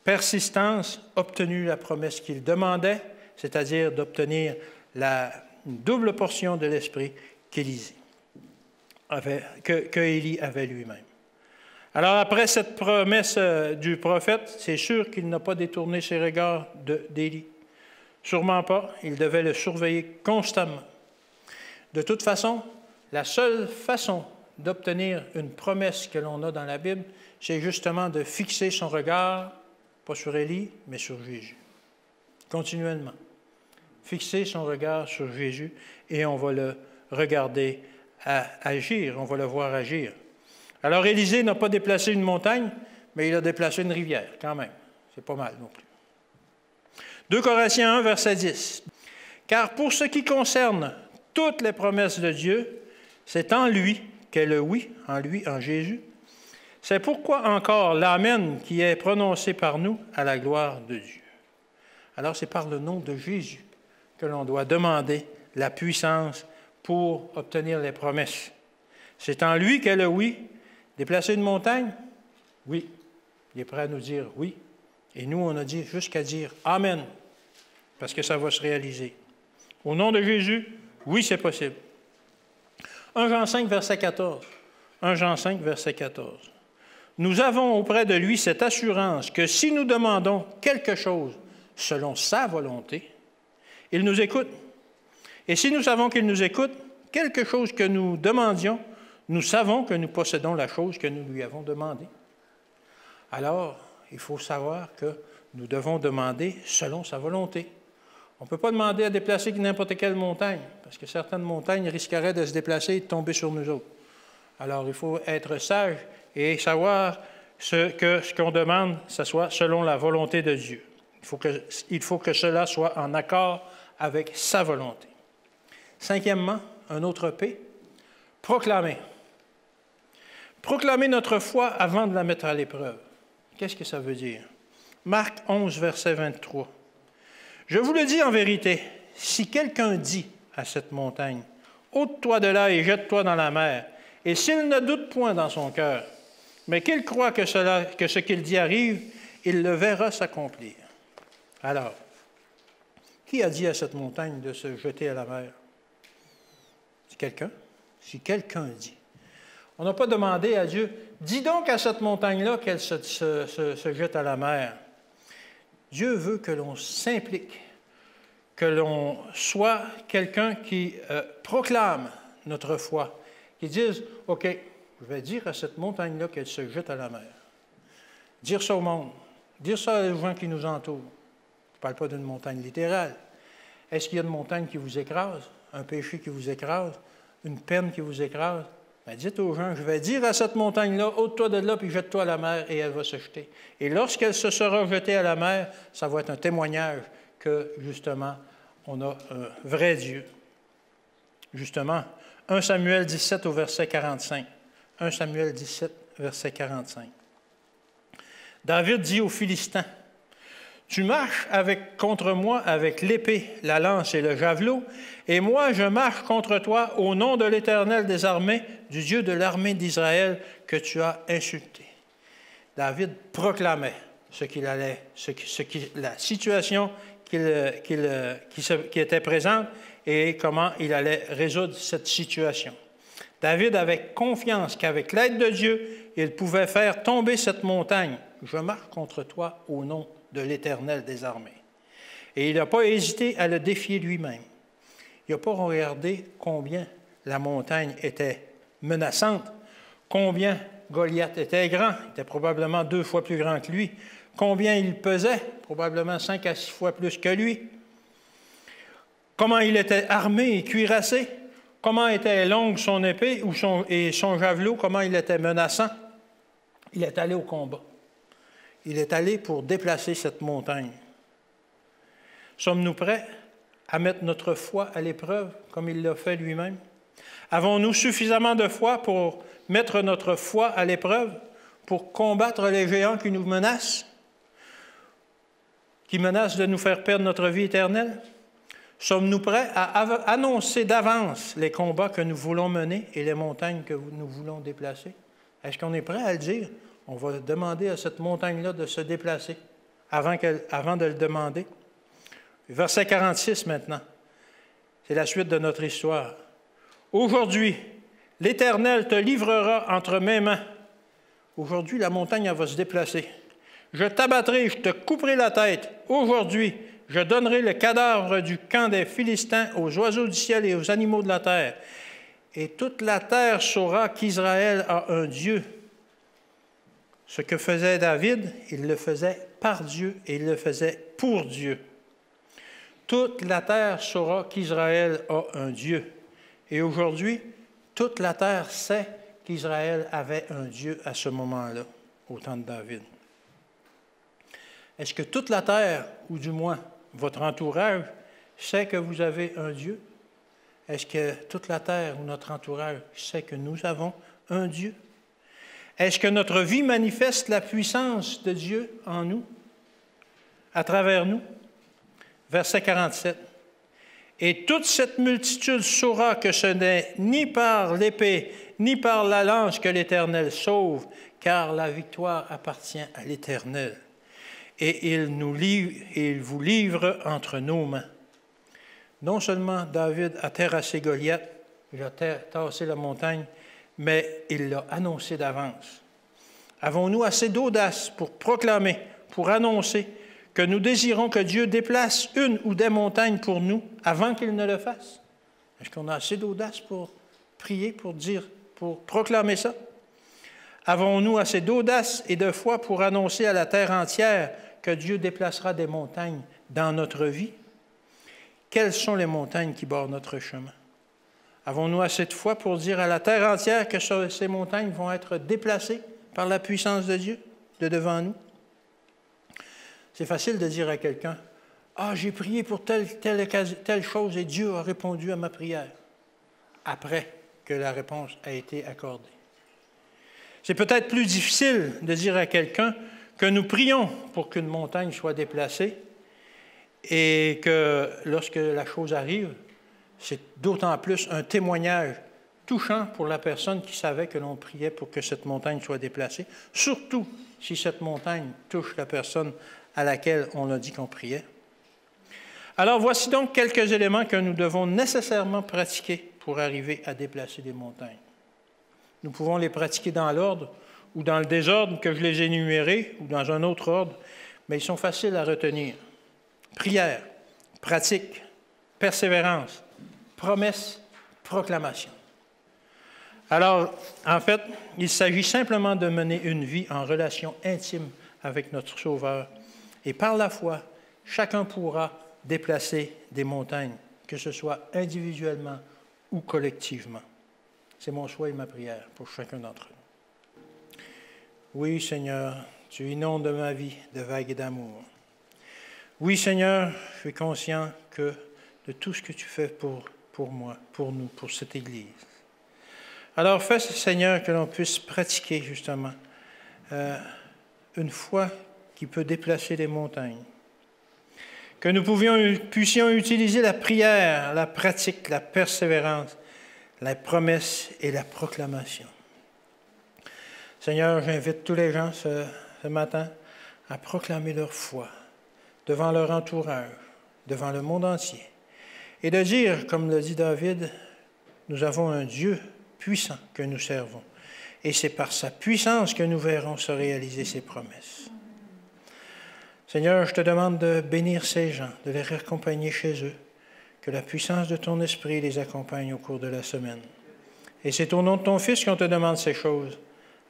[SPEAKER 1] persistance, obtenu la promesse qu'il demandait, c'est-à-dire d'obtenir la double portion de l'esprit qu'Élie avait lui-même. Alors, après cette promesse du prophète, c'est sûr qu'il n'a pas détourné ses regards d'Élie. Sûrement pas, il devait le surveiller constamment. De toute façon, la seule façon d'obtenir une promesse que l'on a dans la Bible, c'est justement de fixer son regard, pas sur Élie, mais sur Jésus. Continuellement. Fixer son regard sur Jésus et on va le regarder agir, on va le voir agir. Alors, Élisée n'a pas déplacé une montagne, mais il a déplacé une rivière, quand même. C'est pas mal non plus. 2 Corinthiens 1, verset 10. « Car pour ce qui concerne toutes les promesses de Dieu, c'est en lui qu'est le oui, en lui, en Jésus. C'est pourquoi encore l'Amen qui est prononcé par nous à la gloire de Dieu. » Alors, c'est par le nom de Jésus que l'on doit demander la puissance pour obtenir les promesses. C'est en lui qu'est le oui. Déplacer une montagne? Oui. Il est prêt à nous dire oui. Et nous, on a dit jusqu'à dire Amen, parce que ça va se réaliser. Au nom de Jésus, oui, c'est possible. 1 Jean 5, verset 14. 1 Jean 5, verset 14. Nous avons auprès de lui cette assurance que si nous demandons quelque chose selon sa volonté, il nous écoute. Et si nous savons qu'il nous écoute, quelque chose que nous demandions, nous savons que nous possédons la chose que nous lui avons demandée. Alors, il faut savoir que nous devons demander selon sa volonté. On ne peut pas demander à déplacer n'importe quelle montagne, parce que certaines montagnes risqueraient de se déplacer et de tomber sur nous autres. Alors, il faut être sage et savoir ce qu'on demande, ce soit selon la volonté de Dieu. Il faut que cela soit en accord avec sa volonté. Cinquièmement, un autre P, proclamer. Proclamer notre foi avant de la mettre à l'épreuve. Qu'est-ce que ça veut dire? Marc 11, verset 23. « Je vous le dis en vérité, si quelqu'un dit à cette montagne, « ôte-toi de là et jette-toi dans la mer », et s'il ne doute point dans son cœur, mais qu'il croit que ce qu'il dit arrive, il le verra s'accomplir. » Alors, qui a dit à cette montagne de se jeter à la mer? C'est quelqu'un? Si quelqu'un dit. On n'a pas demandé à Dieu, dis donc à cette montagne-là qu'elle se jette à la mer. Dieu veut que l'on s'implique, que l'on soit quelqu'un qui proclame notre foi, qui dise, OK, je vais dire à cette montagne-là qu'elle se jette à la mer. Dire ça au monde, dire ça aux gens qui nous entourent. Je ne parle pas d'une montagne littérale. Est-ce qu'il y a une montagne qui vous écrase, un péché qui vous écrase, une peine qui vous écrase? Bien, dites aux gens, je vais dire à cette montagne-là, ôte-toi de là, puis jette-toi à la mer, et elle va se jeter. Et lorsqu'elle se sera jetée à la mer, ça va être un témoignage que, justement, on a un vrai Dieu. Justement, 1 Samuel 17 au verset 45. 1 Samuel 17, verset 45. David dit aux Philistins, « Tu marches contre moi avec l'épée, la lance et le javelot, et moi je marche contre toi au nom de l'Éternel des armées, du Dieu de l'armée d'Israël que tu as insulté. » David proclamait la situation qui était présente et comment il allait résoudre cette situation. David avait confiance qu'avec l'aide de Dieu, il pouvait faire tomber cette montagne. « Je marche contre toi au nom de l'Éternel des armées. » Et il n'a pas hésité à le défier lui-même. Il n'a pas regardé combien la montagne était menaçante, combien Goliath était grand, il était probablement 2 fois plus grand que lui, combien il pesait, probablement 5 à 6 fois plus que lui, comment il était armé et cuirassé, comment était longue son épée et son javelot, comment il était menaçant. Il est allé au combat. Il est allé pour déplacer cette montagne. Sommes-nous prêts à mettre notre foi à l'épreuve, comme il l'a fait lui-même? Avons-nous suffisamment de foi pour mettre notre foi à l'épreuve, pour combattre les géants qui nous menacent, qui menacent de nous faire perdre notre vie éternelle? Sommes-nous prêts à annoncer d'avance les combats que nous voulons mener et les montagnes que nous voulons déplacer? Est-ce qu'on est prêt à le dire? On va demander à cette montagne-là de se déplacer avant de le demander. Verset 46 maintenant. C'est la suite de notre histoire. Aujourd'hui, l'Éternel te livrera entre mes mains. Aujourd'hui, la montagne, elle va se déplacer. Je t'abattrai, je te couperai la tête. Aujourd'hui, je donnerai le cadavre du camp des Philistins aux oiseaux du ciel et aux animaux de la terre. Et toute la terre saura qu'Israël a un Dieu. Ce que faisait David, il le faisait par Dieu et il le faisait pour Dieu. Toute la terre saura qu'Israël a un Dieu. Et aujourd'hui, toute la terre sait qu'Israël avait un Dieu à ce moment-là, au temps de David. Est-ce que toute la terre, ou du moins votre entourage, sait que vous avez un Dieu? Est-ce que toute la terre ou notre entourage sait que nous avons un Dieu? Est-ce que notre vie manifeste la puissance de Dieu en nous, à travers nous? Verset 47. Et toute cette multitude saura que ce n'est ni par l'épée, ni par la lance que l'Éternel sauve, car la victoire appartient à l'Éternel. Et il vous livre entre nos mains. Non seulement David a terrassé Goliath, il a tassé la montagne, mais il l'a annoncé d'avance. Avons-nous assez d'audace pour proclamer, pour annoncer que nous désirons que Dieu déplace une ou des montagnes pour nous avant qu'il ne le fasse? Est-ce qu'on a assez d'audace pour prier, pour dire, pour proclamer ça? Avons-nous assez d'audace et de foi pour annoncer à la terre entière que Dieu déplacera des montagnes dans notre vie? Quelles sont les montagnes qui bordent notre chemin? Avons-nous assez de foi pour dire à la terre entière que ces montagnes vont être déplacées par la puissance de Dieu de devant nous? C'est facile de dire à quelqu'un, « Ah, j'ai prié pour telle chose et Dieu a répondu à ma prière. » après que la réponse a été accordée. C'est peut-être plus difficile de dire à quelqu'un que nous prions pour qu'une montagne soit déplacée et que lorsque la chose arrive, c'est d'autant plus un témoignage touchant pour la personne qui savait que l'on priait pour que cette montagne soit déplacée, surtout si cette montagne touche la personne à laquelle on a dit qu'on priait. Alors voici donc quelques éléments que nous devons nécessairement pratiquer pour arriver à déplacer des montagnes. Nous pouvons les pratiquer dans l'ordre ou dans le désordre que je les ai énumérés, ou dans un autre ordre, mais ils sont faciles à retenir. Prière, pratique, persévérance, promesse, proclamation. Alors, en fait, il s'agit simplement de mener une vie en relation intime avec notre Sauveur. Et par la foi, chacun pourra déplacer des montagnes, que ce soit individuellement ou collectivement. C'est mon choix et ma prière pour chacun d'entre nous. Oui, Seigneur, tu inondes ma vie de vagues d'amour. Oui, Seigneur, je suis conscient de tout ce que tu fais pour moi, pour nous, pour cette Église. Alors, fais, Seigneur, que l'on puisse pratiquer justement une foi qui peut déplacer les montagnes. Que nous puissions utiliser la prière, la pratique, la persévérance, la promesse et la proclamation. Seigneur, j'invite tous les gens ce matin à proclamer leur foi devant leur entourage, devant le monde entier, et de dire, comme le dit David, nous avons un Dieu puissant que nous servons, et c'est par sa puissance que nous verrons se réaliser ses promesses. Seigneur, je te demande de bénir ces gens, de les raccompagner chez eux, que la puissance de ton esprit les accompagne au cours de la semaine. Et c'est au nom de ton Fils qu'on te demande ces choses.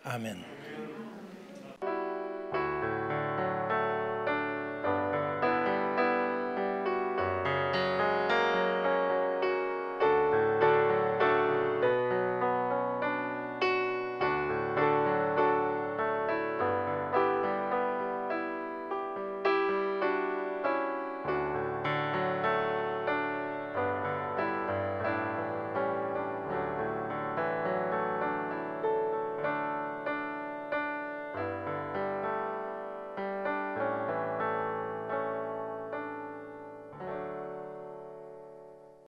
[SPEAKER 1] Amen.